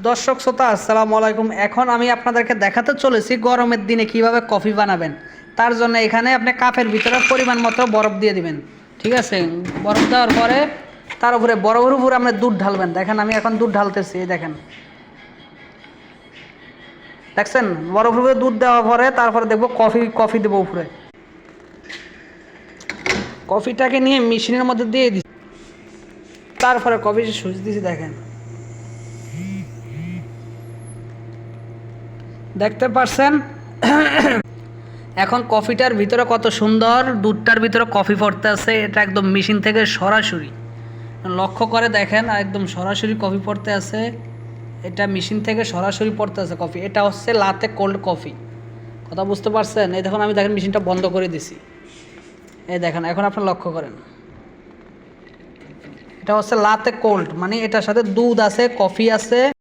দর্শক শ্রোতা আসসালামু আলাইকুম। এখন আমি আপনাদেরকে দেখাতে চলেছি গরমের দিনে কিভাবে কফি বানাবেন। তার জন্য এখানে আপনি কাপের ভিতরে পরিমাণ মতো বরফ দিয়ে দিবেন। ঠিক আছে, বরফ দেওয়ার পরে তার উপরে বরফের উপরে আপনি দুধ ঢালবেন। দেখেন আমি এখন দুধ ঢালতেছি, দেখেন দেখছেন বরফের উপরে দুধ দেওয়ার পরে তারপরে দেখবো কফি দেবো উপরে। কফিটাকে নিয়ে মেশিনের মধ্যে দিয়ে দিই, তারপরে কফি সুইচ দিয়েছি, দেখেন দেখতে পারছেন। এখন কফিটার ভিতরে কত সুন্দর, দুধটার ভিতরে কফি পড়তে আছে। এটা একদম মেশিন থেকে সরাসরি লক্ষ্য করে দেখেন, একদম সরাসরি কফি পড়তে আছে। এটা মেশিন থেকে সরাসরি পড়তে আছে কফি। এটা হচ্ছে লাতে কোল্ড কফি। কথা বুঝতে পারছেন? এই দেখুন আমি দেখেন মেশিনটা বন্ধ করে দিছি, এই দেখেন এখন আপনি লক্ষ্য করেন। এটা হচ্ছে লাতে কোল্ড, মানে এটার সাথে দুধ আছে, কফি আছে।